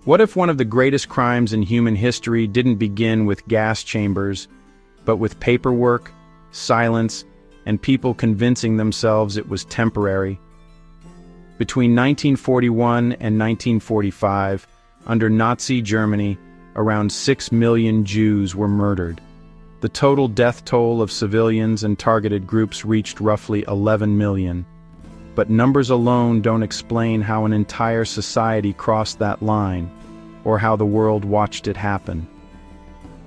What if one of the greatest crimes in human history didn't begin with gas chambers, but with paperwork, silence, and people convincing themselves it was temporary? Between 1941 and 1945, under Nazi Germany, around 6 million Jews were murdered. The total death toll of civilians and targeted groups reached roughly 11 million. But numbers alone don't explain how an entire society crossed that line, or how the world watched it happen.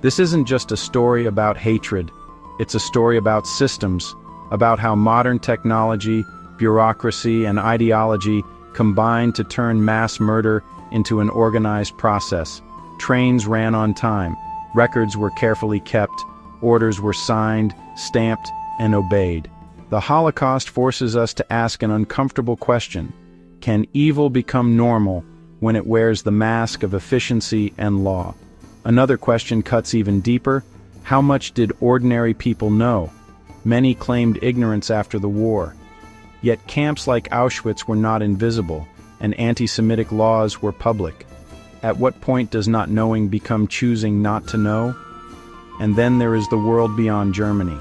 This isn't just a story about hatred, it's a story about systems, about how modern technology, bureaucracy, and ideology combined to turn mass murder into an organized process. Trains ran on time, records were carefully kept, orders were signed, stamped, and obeyed. The Holocaust forces us to ask an uncomfortable question. Can evil become normal when it wears the mask of efficiency and law? Another question cuts even deeper. How much did ordinary people know? Many claimed ignorance after the war. Yet camps like Auschwitz were not invisible, and anti-Semitic laws were public. At what point does not knowing become choosing not to know? And then there is the world beyond Germany.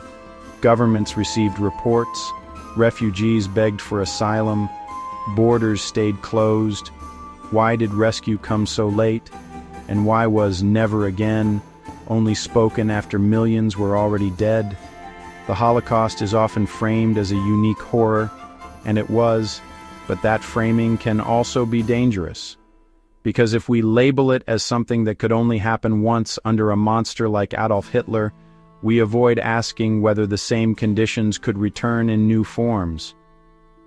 Governments received reports, refugees begged for asylum, borders stayed closed. Why did rescue come so late? And why was never again only spoken after millions were already dead? The Holocaust is often framed as a unique horror, and it was, but that framing can also be dangerous. Because if we label it as something that could only happen once under a monster like Adolf Hitler, we avoid asking whether the same conditions could return in new forms.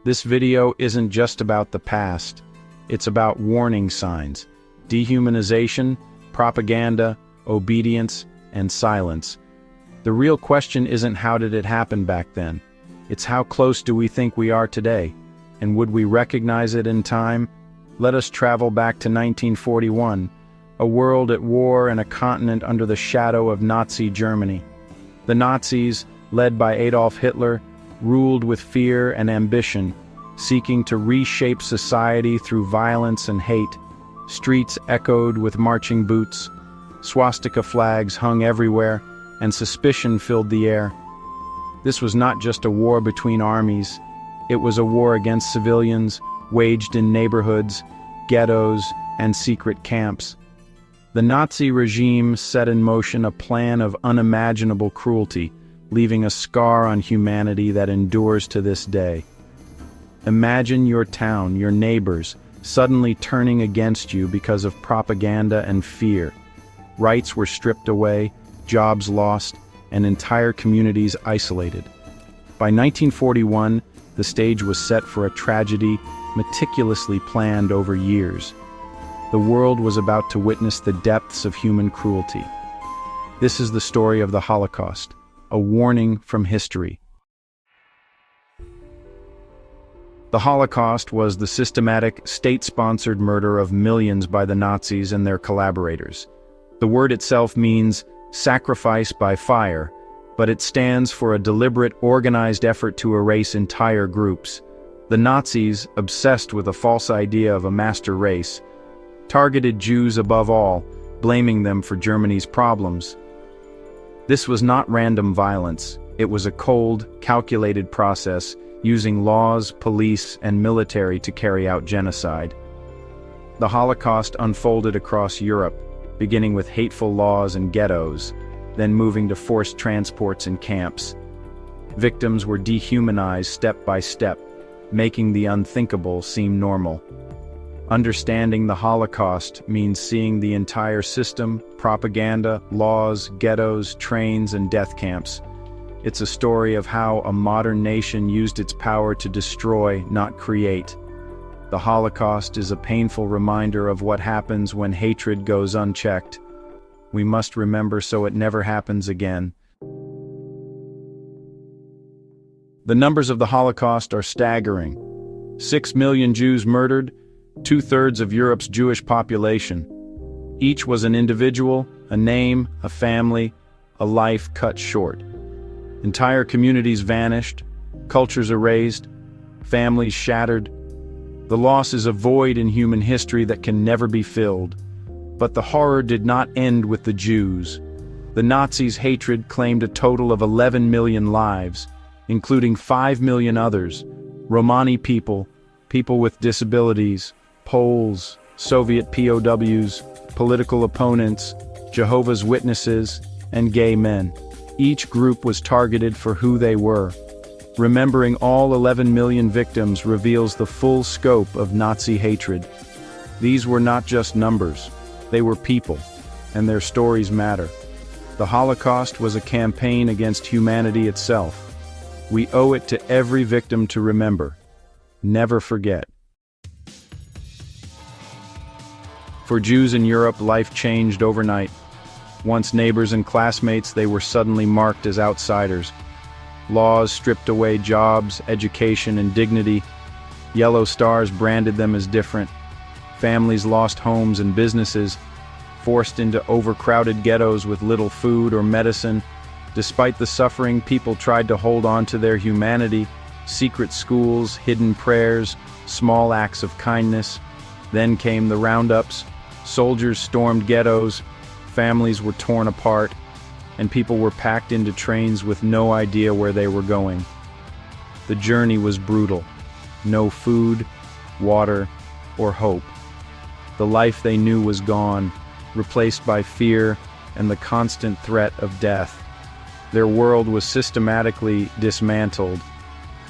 This video isn't just about the past, it's about warning signs, dehumanization, propaganda, obedience, and silence. The real question isn't how did it happen back then, it's how close do we think we are today, and would we recognize it in time? Let us travel back to 1941, a world at war and a continent under the shadow of Nazi Germany. The Nazis, led by Adolf Hitler, ruled with fear and ambition, seeking to reshape society through violence and hate. Streets echoed with marching boots, swastika flags hung everywhere, and suspicion filled the air. This was not just a war between armies, it was a war against civilians, waged in neighborhoods, ghettos, and secret camps. The Nazi regime set in motion a plan of unimaginable cruelty, leaving a scar on humanity that endures to this day. Imagine your town, your neighbors, suddenly turning against you because of propaganda and fear. Rights were stripped away, jobs lost, and entire communities isolated. By 1941, the stage was set for a tragedy meticulously planned over years. The world was about to witness the depths of human cruelty. This is the story of the Holocaust, a warning from history. The Holocaust was the systematic, state-sponsored murder of millions by the Nazis and their collaborators. The word itself means sacrifice by fire, but it stands for a deliberate, organized effort to erase entire groups. The Nazis, obsessed with a false idea of a master race, targeted Jews above all, blaming them for Germany's problems. This was not random violence, it was a cold, calculated process using laws, police, and military to carry out genocide. The Holocaust unfolded across Europe, beginning with hateful laws and ghettos, then moving to forced transports and camps. Victims were dehumanized step by step, making the unthinkable seem normal. Understanding the Holocaust means seeing the entire system, propaganda, laws, ghettos, trains, and death camps. It's a story of how a modern nation used its power to destroy, not create. The Holocaust is a painful reminder of what happens when hatred goes unchecked. We must remember so it never happens again. The numbers of the Holocaust are staggering. 6 million Jews murdered, 2/3 of Europe's Jewish population. Each was an individual, a name, a family, a life cut short. Entire communities vanished, cultures erased, families shattered. The loss is a void in human history that can never be filled. But the horror did not end with the Jews. The Nazis' hatred claimed a total of 11 million lives, including 5 million others: Romani people, people with disabilities, Poles, Soviet POWs, political opponents, Jehovah's Witnesses, and gay men. Each group was targeted for who they were. Remembering all 11 million victims reveals the full scope of Nazi hatred. These were not just numbers, they were people, and their stories matter. The Holocaust was a campaign against humanity itself. We owe it to every victim to remember. Never forget. For Jews in Europe, life changed overnight. Once neighbors and classmates, they were suddenly marked as outsiders. Laws stripped away jobs, education, and dignity. Yellow stars branded them as different. Families lost homes and businesses, forced into overcrowded ghettos with little food or medicine. Despite the suffering, people tried to hold on to their humanity. Secret schools, hidden prayers, small acts of kindness. Then came the roundups. Soldiers stormed ghettos, families were torn apart, and people were packed into trains with no idea where they were going. The journey was brutal. No food, water, or hope. The life they knew was gone, replaced by fear and the constant threat of death. Their world was systematically dismantled.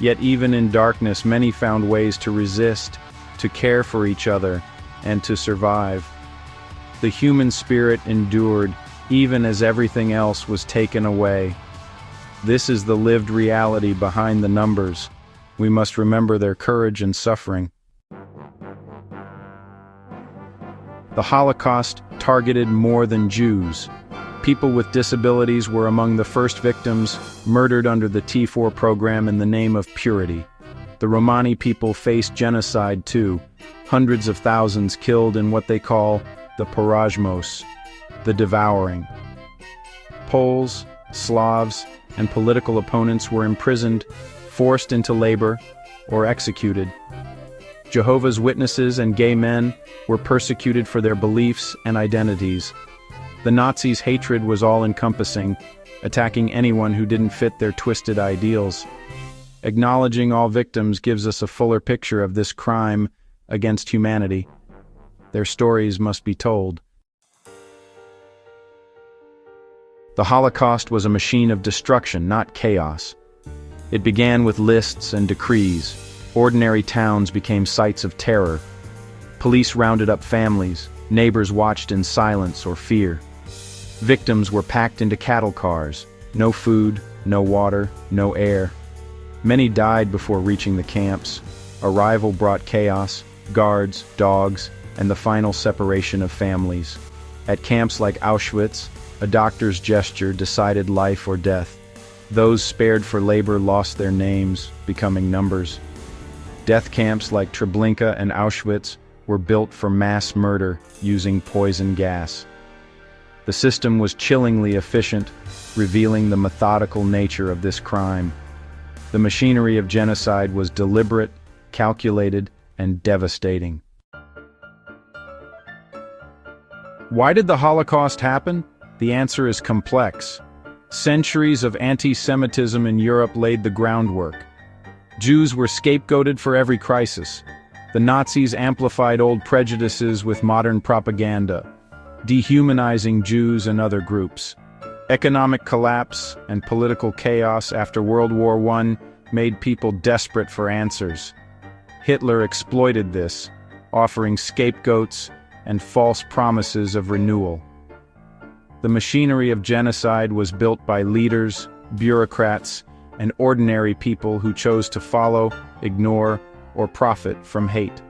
Yet even in darkness, many found ways to resist, to care for each other, and to survive. The human spirit endured, even as everything else was taken away. This is the lived reality behind the numbers. We must remember their courage and suffering. The Holocaust targeted more than Jews. People with disabilities were among the first victims, murdered under the T4 program in the name of purity. The Romani people faced genocide too, hundreds of thousands killed in what they call the Porajmos, the devouring. Poles, Slavs, and political opponents were imprisoned, forced into labor, or executed. Jehovah's Witnesses and gay men were persecuted for their beliefs and identities. The Nazis' hatred was all-encompassing, attacking anyone who didn't fit their twisted ideals. Acknowledging all victims gives us a fuller picture of this crime against humanity. Their stories must be told. The Holocaust was a machine of destruction, not chaos. It began with lists and decrees. Ordinary towns became sites of terror. Police rounded up families. Neighbors watched in silence or fear. Victims were packed into cattle cars. No food, no water, no air. Many died before reaching the camps. Arrival brought chaos, guards, dogs, and the final separation of families. At camps like Auschwitz, a doctor's gesture decided life or death. Those spared for labor lost their names, becoming numbers. Death camps like Treblinka and Auschwitz were built for mass murder using poison gas. The system was chillingly efficient, revealing the methodical nature of this crime. The machinery of genocide was deliberate, calculated, and devastating. Why did the Holocaust happen? The answer is complex. Centuries of anti-Semitism in Europe laid the groundwork. Jews were scapegoated for every crisis. The Nazis amplified old prejudices with modern propaganda, dehumanizing Jews and other groups. Economic collapse and political chaos after World War I made people desperate for answers. Hitler exploited this, offering scapegoats and false promises of renewal. The machinery of genocide was built by leaders, bureaucrats, and ordinary people who chose to follow, ignore, or profit from hate.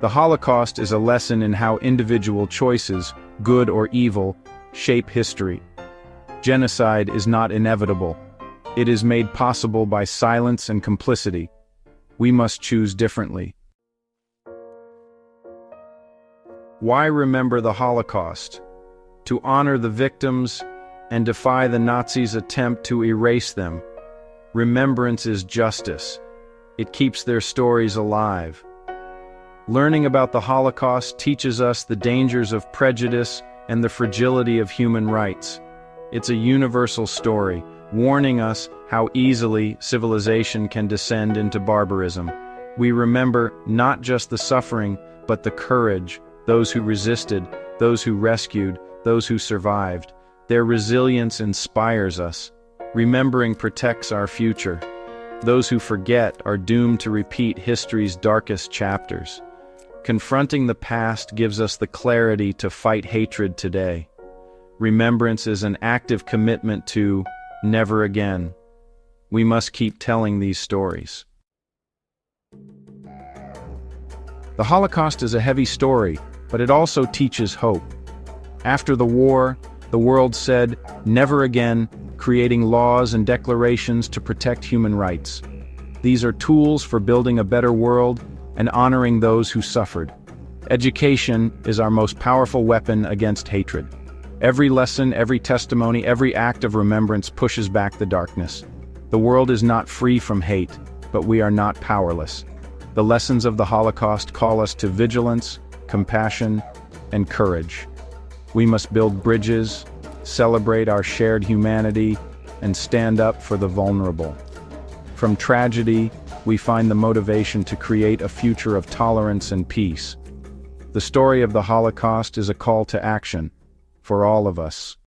The Holocaust is a lesson in how individual choices, good or evil, shape history. Genocide is not inevitable. It is made possible by silence and complicity. We must choose differently. Why remember the Holocaust? To honor the victims and defy the Nazis' attempt to erase them. Remembrance is justice. It keeps their stories alive. Learning about the Holocaust teaches us the dangers of prejudice and the fragility of human rights. It's a universal story, warning us how easily civilization can descend into barbarism. We remember not just the suffering, but the courage, those who resisted, those who rescued, those who survived. Their resilience inspires us. Remembering protects our future. Those who forget are doomed to repeat history's darkest chapters. Confronting the past gives us the clarity to fight hatred today. Remembrance is an active commitment to never again. We must keep telling these stories. The Holocaust is a heavy story, but it also teaches hope. After the war, the world said, "Never again," creating laws and declarations to protect human rights. These are tools for building a better world and honoring those who suffered. Education is our most powerful weapon against hatred. Every lesson, every testimony, every act of remembrance pushes back the darkness. The world is not free from hate, but we are not powerless. The lessons of the Holocaust call us to vigilance, compassion, and courage. We must build bridges, celebrate our shared humanity, and stand up for the vulnerable. From tragedy, we find the motivation to create a future of tolerance and peace. The story of the Holocaust is a call to action for all of us.